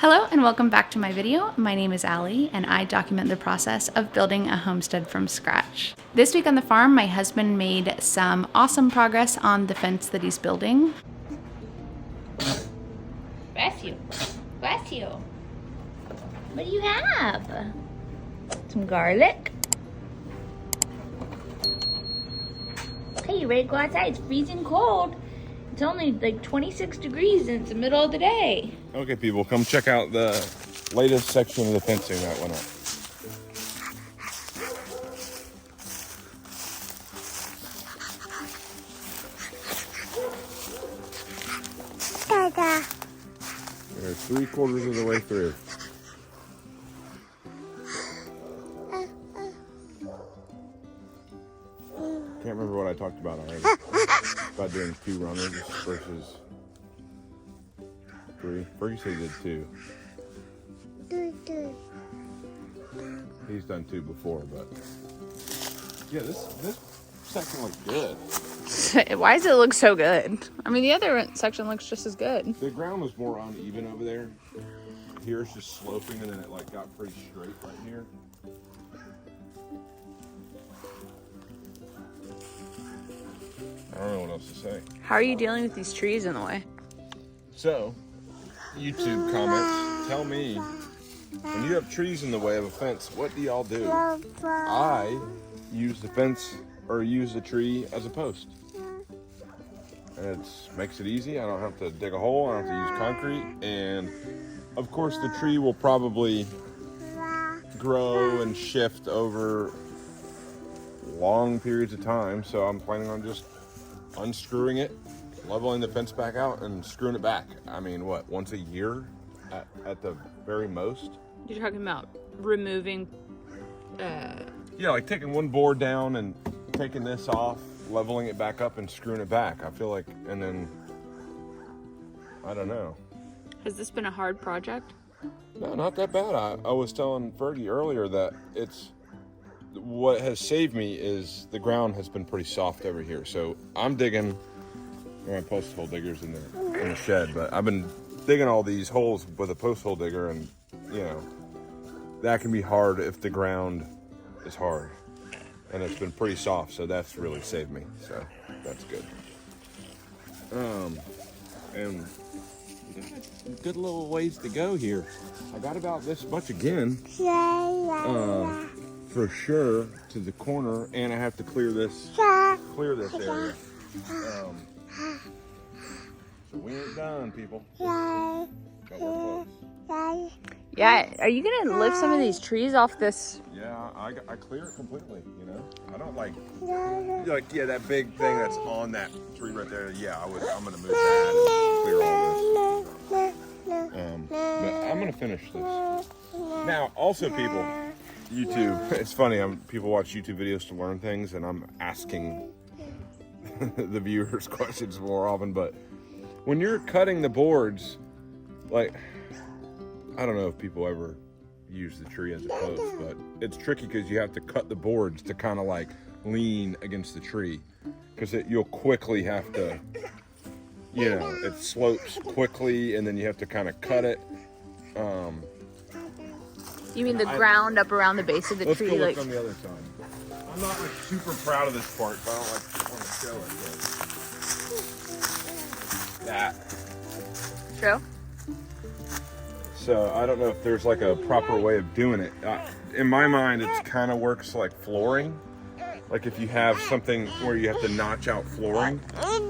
Hello and welcome back to my video. My name is Allie and I document the process of building a homestead from scratch. This week on the farm, my husband made some awesome progress on the fence that he's building. Bless you. Bless you. What do you have? Some garlic. Okay, you ready to go outside? It's freezing cold. It's only like 26 degrees and it's the middle of the day. Okay, people, come check out the latest section of the fencing that went up. Dada. We're 3/4 of the way through. Can't remember what I talked about already. About doing 2 runners versus 3. Fergie said he did 2. He's done 2 before, but yeah, this section looks good. Why does it look so good? I mean, the other section looks just as good. The ground was more uneven over there. Here it's just sloping, and then it like got pretty straight right here. I don't know what else to say. How are you dealing with these trees in the way? So, YouTube comments, tell me, when you have trees in the way of a fence, what do y'all do? I use the fence or use the tree as a post. And it makes it easy. I don't have to dig a hole. I don't have to use concrete. And of course, the tree will probably grow and shift over long periods of time. So I'm planning on just unscrewing it, leveling the fence back out, and screwing it back. I mean, what, once a year at the very most? You're talking about removing... Yeah, like taking one board down and taking this off, leveling it back up, and screwing it back. I feel like, and then, I don't know. Has this been a hard project? No, not that bad. I was telling Fergie earlier that what has saved me is the ground has been pretty soft over here. So I'm digging, my post hole digger's in the shed, but I've been digging all these holes with a post hole digger, and you know, that can be hard if the ground is hard. And it's been pretty soft, so that's really saved me. So that's good. And good little ways to go here. I got about this much again. For sure, to the corner, and I have to clear this area. So we ain't done, people. But we're close. Yeah, are you gonna lift some of these trees off this? Yeah, I clear it completely, you know? I don't like that big thing that's on that tree right there. Yeah, I'm gonna move that and clear all this. But I'm gonna finish this. Now, also people, YouTube, it's funny, people watch YouTube videos to learn things, and I'm asking the viewers questions more often, but when you're cutting the boards, like, I don't know if people ever use the tree as a post, but it's tricky because you have to cut the boards to kind of like lean against the tree, because you'll quickly have to, you know, it slopes quickly, and then you have to kind of cut it. You mean the ground up around the base of the tree? Let's go like look on the other side. I'm not like super proud of this part, but I don't like want to show it. That. True. So I don't know if there's like a proper way of doing it. In my mind, it kind of works like flooring. Like if you have something where you have to notch out flooring, you can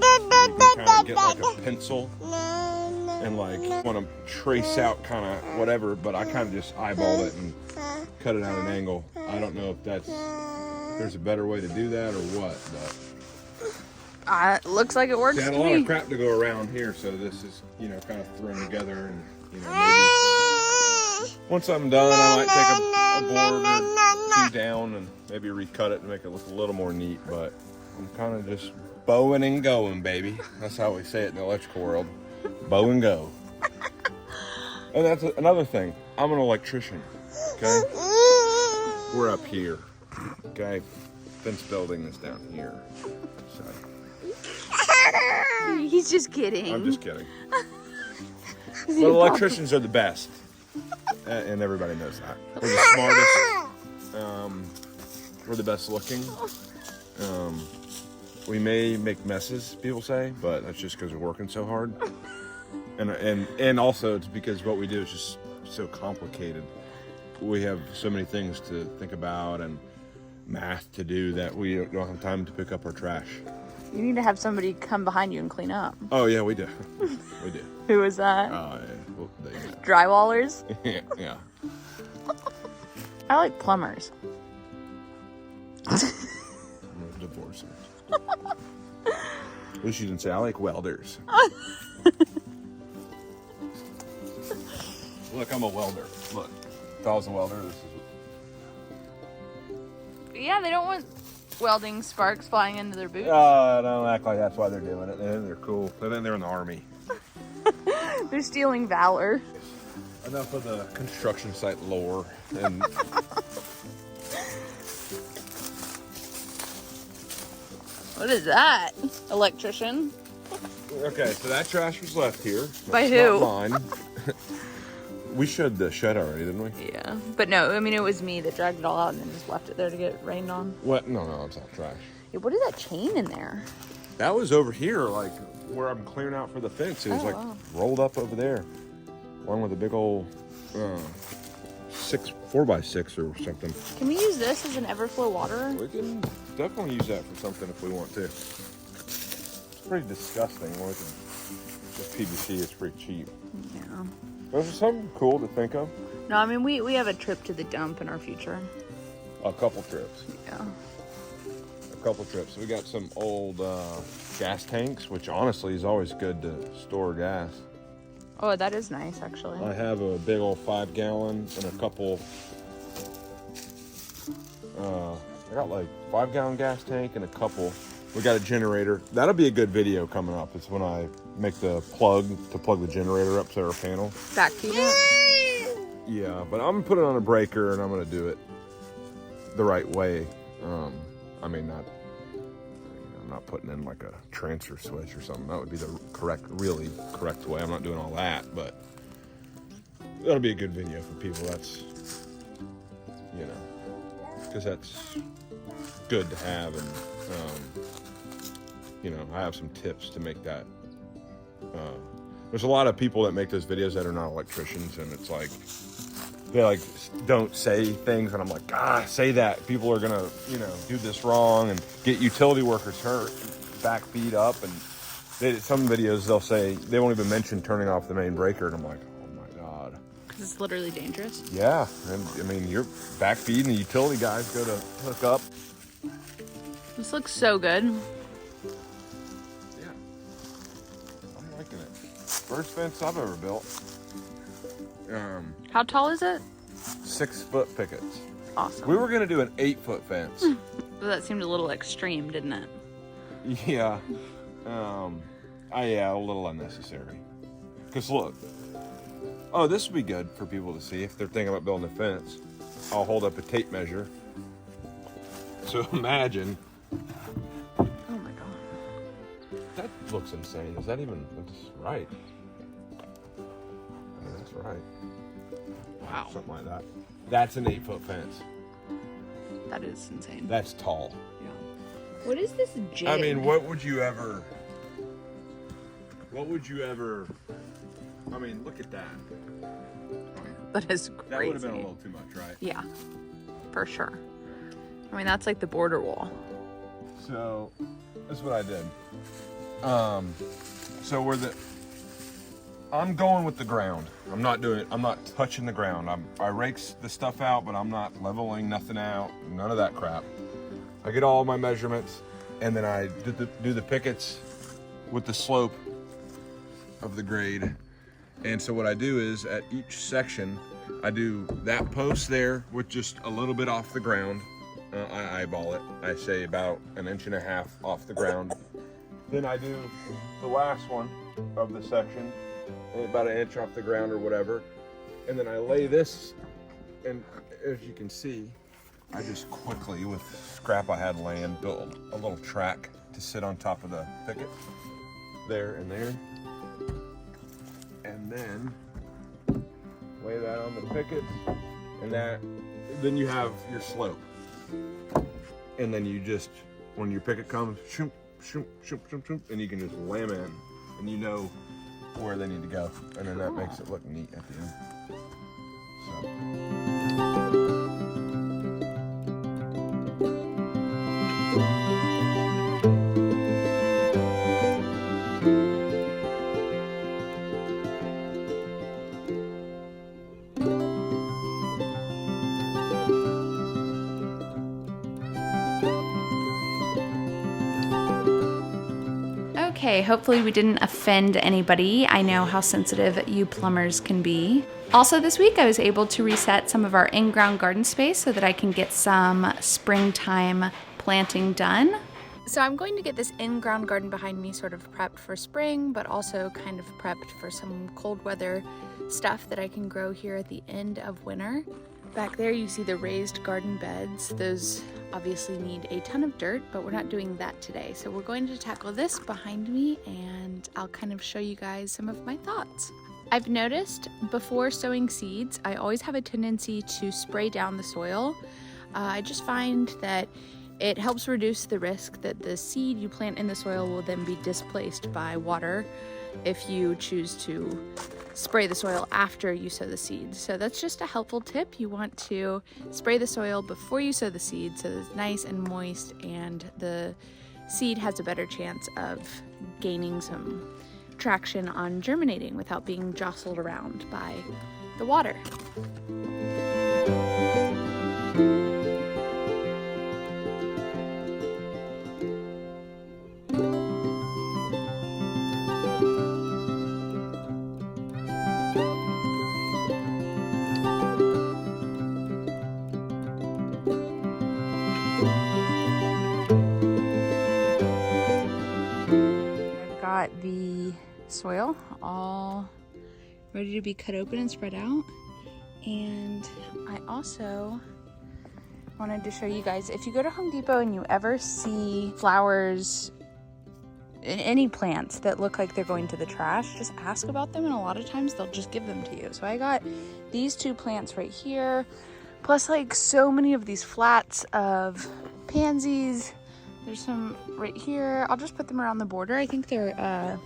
kind of get like a pencil and like want to trace out kind of whatever, but I kind of just eyeballed it and cut it at an angle. I don't know if there's a better way to do that or what, but it looks like it works. had a lot of crap to go around here, so this is, you know, kind of thrown together, and you know, maybe once I'm done, I might take a board or 2 down and maybe recut it and make it look a little more neat. But I'm kind of just bowing and going, baby. That's how we say it in the electrical world. Bow and go. And that's another thing. I'm an electrician, okay? We're up here, okay? Fence building is down here, so. He's just kidding. I'm just kidding. But electricians are the best. And everybody knows that. We're the smartest. We're the best looking. We may make messes, people say, but that's just because we're working so hard. And also it's because what we do is just so complicated. We have so many things to think about and math to do that we don't have time to pick up our trash. You need to have somebody come behind you and clean up. Oh yeah, we do. We do. Who was that? Oh yeah. Well, Drywallers? Yeah. I like plumbers. Divorcers. At least you didn't say I like welders. Look, I'm a welder. Look, if I was a welder, this is. Yeah, they don't want welding sparks flying into their boots. Don't act like that's why they're doing it. They're cool. But then they're in the army. They're stealing valor. Enough of the construction site lore. And What is that? Electrician? okay, so that trash was left here. By That's who? not mine. We showed the shed already, didn't we? Yeah. But no, I mean, it was me that dragged it all out and then just left it there to get rained on. What? No, it's not trash. Yeah, what is that chain in there? That was over here, like where I'm clearing out for the fence. It was wow. rolled up over there, along with a big old 4x6 or something. Can we use this as an everflow water? We can definitely use that for something if we want to. It's pretty disgusting. Just PVC is pretty cheap. Yeah. But it's something cool to think of. No, I mean, we have a trip to the dump in our future. A couple trips. Yeah. A couple trips. We got some old gas tanks, which honestly is always good to store gas. Oh, that is nice, actually. I have a big old 5-gallon and a couple. I got like 5-gallon gas tank and a couple. We got a generator. That'll be a good video coming up. It's when I make the plug to plug the generator up to our panel. Vacuum it? Yeah, but I'm gonna put it on a breaker and I'm gonna do it the right way. I mean, I'm not putting in like a transfer switch or something. That would be the really correct way. I'm not doing all that, but that'll be a good video for people. That's, because that's good to have, and I have some tips to make that. There's a lot of people that make those videos that are not electricians, and it's like they like don't say things, and I'm like, say that. People are gonna, do this wrong and get utility workers hurt, back beat up, and some videos they'll say they won't even mention turning off the main breaker, and I'm like, oh my god. Because it's literally dangerous. Yeah, and I mean you're backfeeding, the utility guys go to hook up. This looks so good. Yeah, I'm liking it. First fence I've ever built. How tall is it? 6-foot pickets. Awesome. We were gonna do an 8-foot fence. That seemed a little extreme, didn't it? Yeah. A little unnecessary. Because look. Oh, this would be good for people to see if they're thinking about building a fence. I'll hold up a tape measure. So imagine. Oh my god. That looks insane. Is that even that's right? Yeah, that's right. Wow. Something like that. That's an 8-foot fence. That is insane. That's tall. Yeah. What is this jig? I mean, what would you ever, I mean, look at that. That is crazy. That would have been a little too much, right? Yeah, for sure. I mean, that's like the border wall. So, that's what I did. I'm going with the ground. I'm not touching the ground. I rakes the stuff out, but I'm not leveling nothing out, none of that crap. I get all my measurements, and then I do the pickets with the slope of the grade. And so what I do is at each section, I do that post there with just a little bit off the ground. I eyeball it. I say about 1.5 inches off the ground. Then I do the last one of the section, about 1 inch off the ground or whatever. And then I lay this, and as you can see, I just quickly, with scrap I had laying, built a little track to sit on top of the picket. There and there. And then lay that on the pickets, and then you have your slope. And then you just, when your picket comes, shoop, shoop, shoop, shoop, shoop, and you can just lam in, and you know where they need to go, and then that makes it look neat at the end. Okay, hopefully we didn't offend anybody. I know how sensitive you plumbers can be. Also this week I was able to reset some of our in-ground garden space so that I can get some springtime planting done. So I'm going to get this in-ground garden behind me sort of prepped for spring, but also kind of prepped for some cold weather stuff that I can grow here at the end of winter. Back there you see the raised garden beds. Those obviously need a ton of dirt, but we're not doing that today. So we're going to tackle this behind me, and I'll kind of show you guys some of my thoughts. I've noticed before sowing seeds, I always have a tendency to spray down the soil. I just find that it helps reduce the risk that the seed you plant in the soil will then be displaced by water if you choose to spray the soil after you sow the seeds. So that's just a helpful tip. You want to spray the soil before you sow the seed so that it's nice and moist and the seed has a better chance of gaining some traction on germinating without being jostled around by the water. Got the soil all ready to be cut open and spread out, and I also wanted to show you guys, if you go to Home Depot and you ever see flowers in any plants that look like they're going to the trash, just ask about them, and a lot of times they'll just give them to you. So I got these two plants right here, plus like so many of these flats of pansies. There's some right here. I'll just put them around the border. I think they're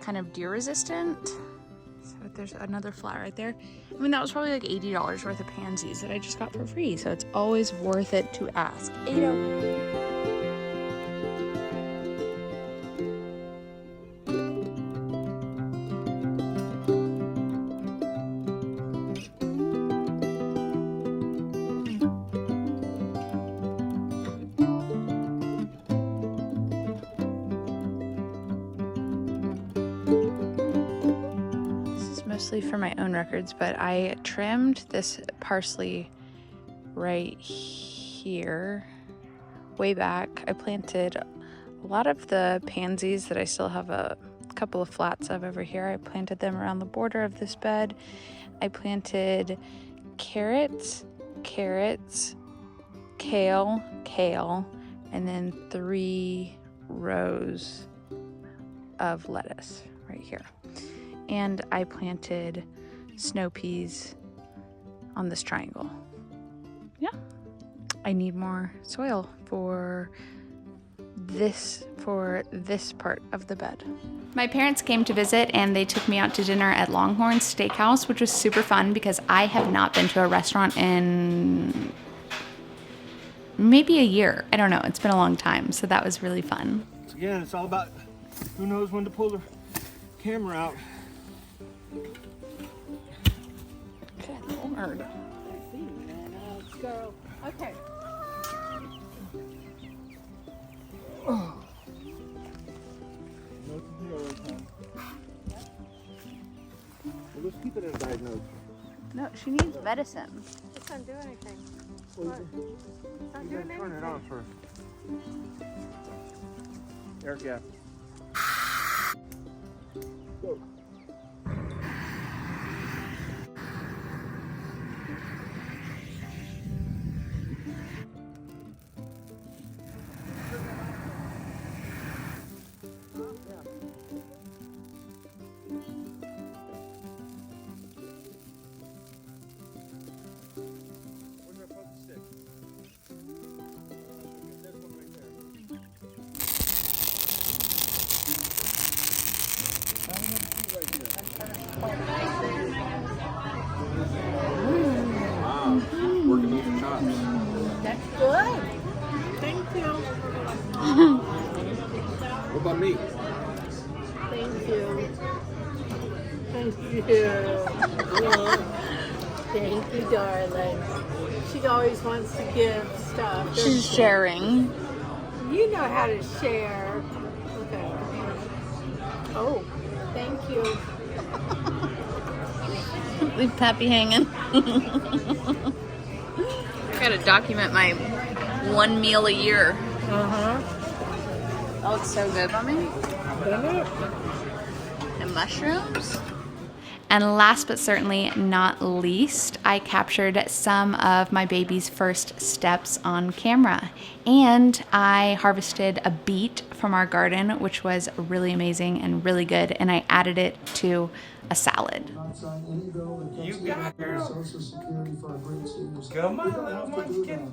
kind of deer resistant. So there's another flat right there. I mean, that was probably like $80 worth of pansies that I just got for free. So it's always worth it to ask. Mostly for my own records, but I trimmed this parsley right here way back. I planted a lot of the pansies that I still have a couple of flats of over here. I planted them around the border of this bed. I planted carrots, kale, and then 3 rows of lettuce right here. And I planted snow peas on this triangle. Yeah, I need more soil for this part of the bed. My parents came to visit and they took me out to dinner at Longhorn Steakhouse, which was super fun because I have not been to a restaurant in maybe a year. I don't know, it's been a long time, so that was really fun. Again, it's all about who knows when to pull the camera out. Good Lord. Let's go. Okay. No tequila this time. Well, let's keep it in a diagnosis. No, she needs medicine. It doesn't do anything. Well, What? It's not doing turn it anything. on first. Eric, yeah. Go. That's good. Thank you. What about me? Thank you. Thank you. Thank you, darling. She always wants to give stuff. doesn't She's she? sharing. You know how to share. Look at her. Oh, thank you. Leave Pappy hanging. I gotta document my one meal a year. Uh-huh. That looks so good, Mommy. Isn't it? And mushrooms. And last but certainly not least, I captured some of my baby's first steps on camera. And I harvested a beet from our garden, which was really amazing and really good. And I added it to a salad. You got it, girl. Come on, little munchkin.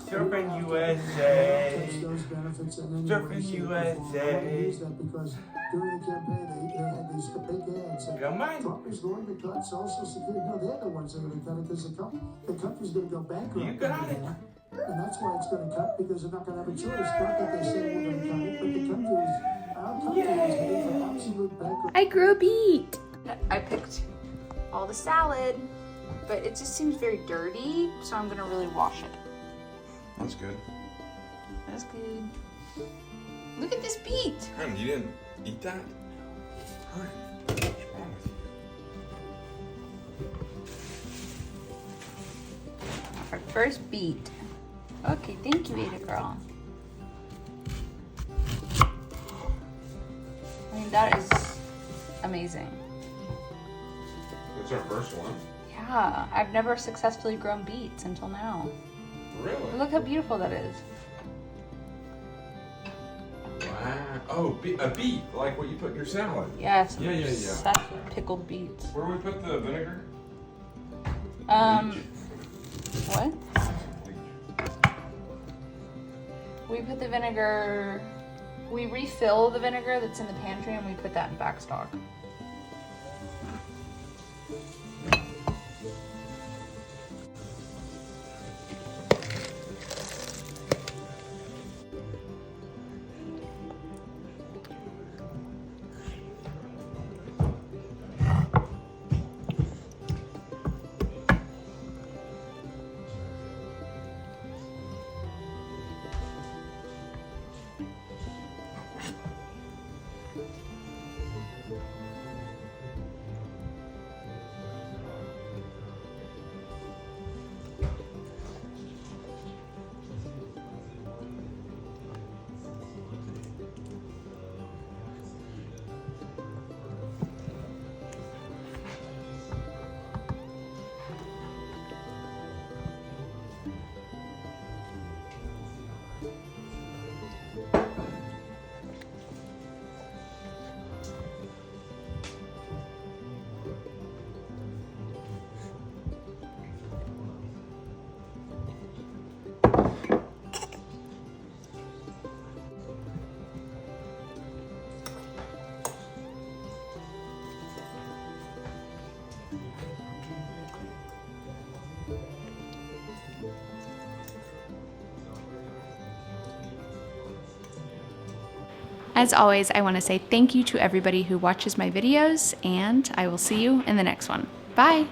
Surfing USA. Surfing USA. During the campaign, they had these fake ads. Come on. Trump is going to cut Social Security. No, they're the ones that are going to cut it because the country's going to go bankrupt. You got it. And that's why it's going to cut, because they're not going to have a choice. Not that they say we're going to cut it, but the country is, our country is heading for absolute bankruptcy. I grew a beet. I picked all the salad, but it just seems very dirty, so I'm gonna really wash it. That's good. That's good. Look at this beet. Hun, you didn't eat that? Hun, what's wrong with you? Our first beet. Okay, thank you, Ada girl. I mean, that is amazing. It's our first one. Yeah, I've never successfully grown beets until now. Really? Look how beautiful that is. Wow. Oh, a beet, like what you put in your salad. Yes. Yeah, yeah, yeah. Such pickled beets. Where do we put the vinegar? What? We put the vinegar, we refill the vinegar that's in the pantry and we put that in back stock. As always, I want to say thank you to everybody who watches my videos, and I will see you in the next one. Bye!